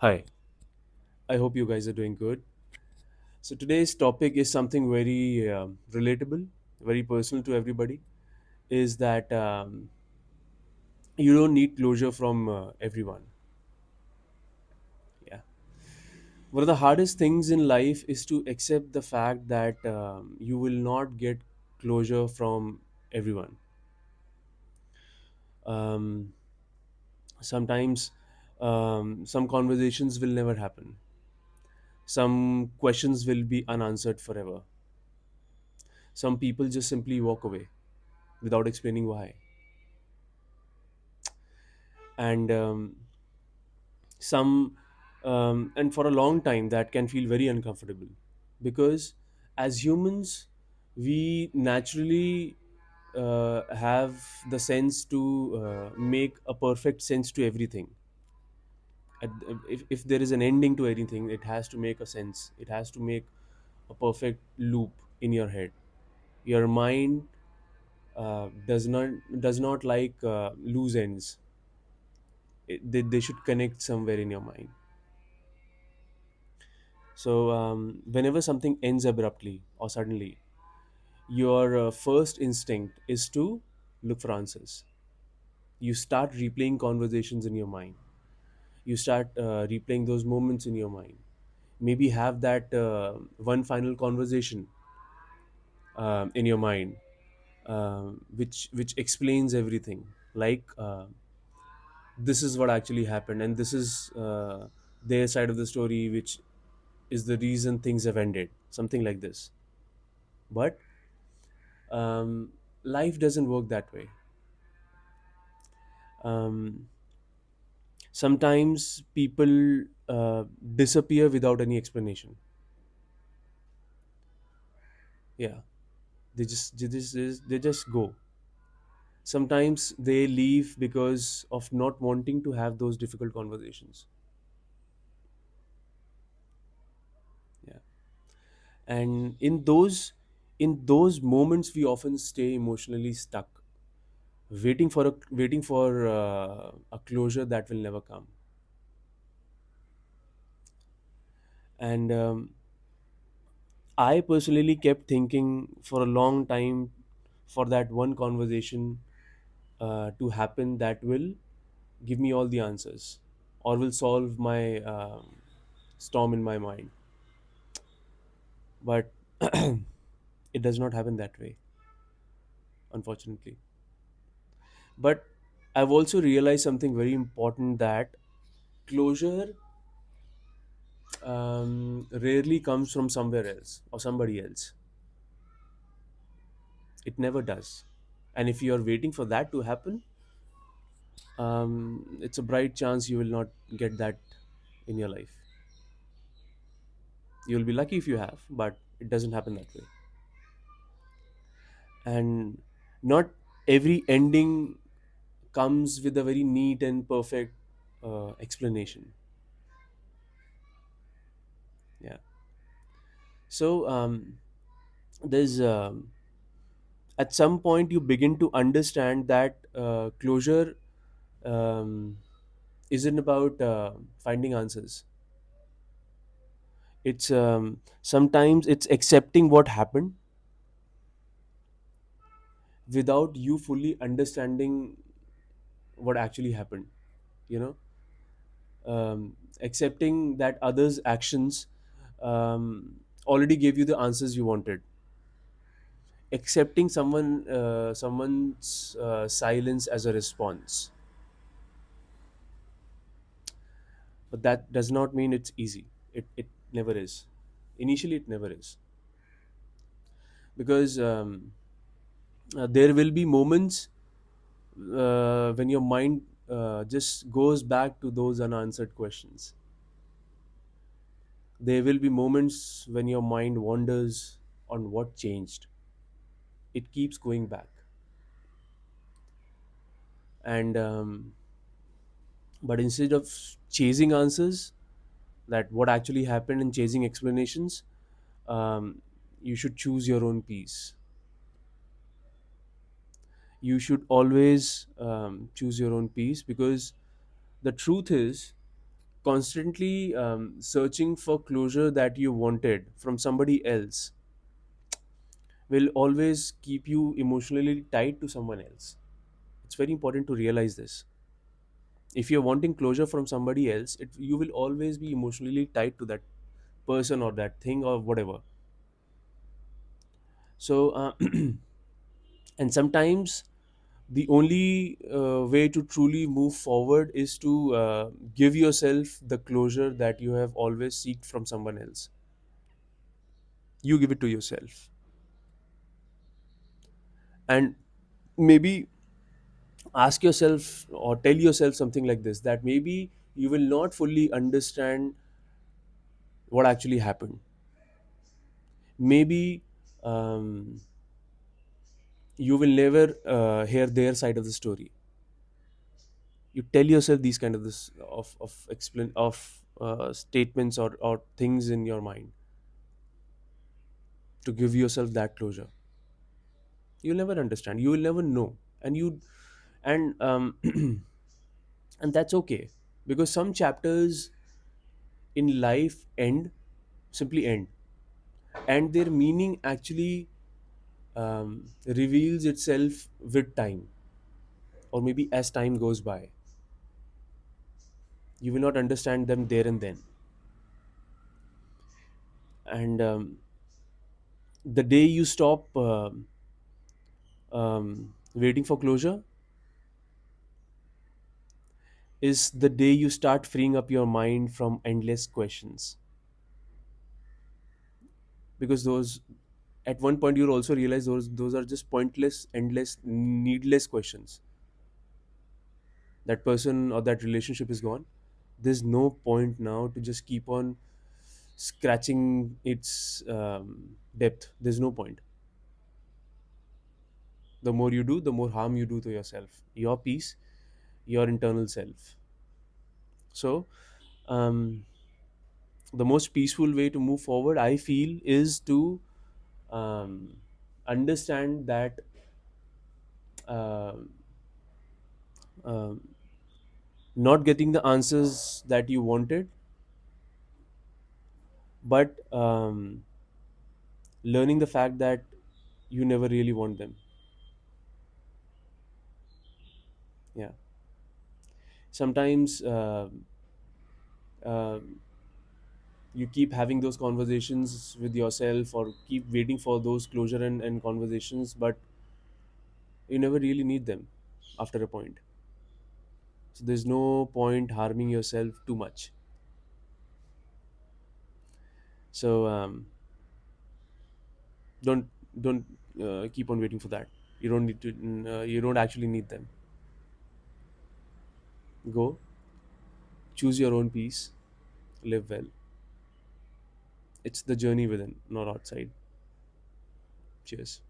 Hi, I hope you guys are doing good. So, today's topic is something very relatable, very personal to everybody. Is that you don't need closure from everyone. Yeah. One of the hardest things in life is to accept the fact that you will not get closure from everyone. Um, Sometimes some conversations will never happen, some questions will be unanswered forever, some people just simply walk away without explaining why. And some and for a long time that can feel very uncomfortable, because as humans we naturally have the sense to make a perfect sense to everything. If there is an ending to anything, it has to make a sense, it has to make a perfect loop in your head. Your mind does not like loose ends. They should connect somewhere in your mind. So, whenever something ends abruptly or suddenly, your first instinct is to look for answers. You start replaying conversations in your mind. You start replaying those moments in your mind. Maybe have that one final conversation in your mind, which explains everything. Like, this is what actually happened, and this is their side of the story, which is the reason things have ended. Something like this. But life doesn't work that way. um, Sometimes people disappear without any explanation. Yeah, they just go. Sometimes they leave because of not wanting to have those difficult conversations. Yeah. And in those moments we often stay emotionally stuck, waiting for a closure that will never come. And I personally kept thinking for a long time for that one conversation to happen that will give me all the answers or will solve my storm in my mind. But it does not happen that way, unfortunately. But I've also realized something very important, that closure rarely comes from somewhere else or somebody else. It never does. And if you are waiting for that to happen, it's a bright chance you will not get that in your life. You'll be lucky if you have, but it doesn't happen that way. And not every ending comes with a very neat and perfect explanation. Yeah. So there's at some point you begin to understand that closure um, isn't about finding answers. It's sometimes it's accepting what happened without you fully understanding what actually happened. You know, accepting that others' actions already gave you the answers you wanted. Accepting someone's silence as a response, but that does not mean it's easy. It never is. Initially, it never is, because there will be moments when your mind just goes back to those unanswered questions. There will be moments when your mind wanders on what changed. It keeps going back. And but instead of chasing answers, that what actually happened, and chasing explanations, you should choose your own peace. You should always choose your own peace, because the truth is constantly searching for closure that you wanted from somebody else will always keep you emotionally tied to someone else. It's very important to realize this. If you're wanting closure from somebody else, you will always be emotionally tied to that person or that thing or whatever. So, and sometimes the only way to truly move forward is to give yourself the closure that you have always seeked from someone else. You give it to yourself. And maybe ask yourself or tell yourself something like this, that maybe you will not fully understand what actually happened. Maybe um, you will never hear their side of the story. You tell yourself these kind of this of explain of statements or things in your mind to give yourself that closure. You'll never understand, you will never know. And and that's okay, because some chapters in life end, simply end, and their meaning actually reveals itself with time, or maybe as time goes by. You will not understand them there and then. And the day you stop waiting for closure is the day you start freeing up your mind from endless questions. Because those, at one point you'll also realize those are just pointless, endless, needless questions. That person or that relationship is gone. There's no point now to just keep on scratching its depth. There's no point. The more you do, the more harm you do to yourself, your peace, your internal self. So um, the most peaceful way to move forward, I feel, is to um, understand that um um not getting the answers that you wanted, but learning the fact that you never really want them. Yeah. Sometimes uh, you keep having those conversations with yourself or keep waiting for those closure and conversations, but you never really need them after a point. So there's no point harming yourself too much. So don't keep on waiting for that. You don't need to. You don't actually need them. Go, choose your own peace, live well. It's the journey within, not outside. Cheers.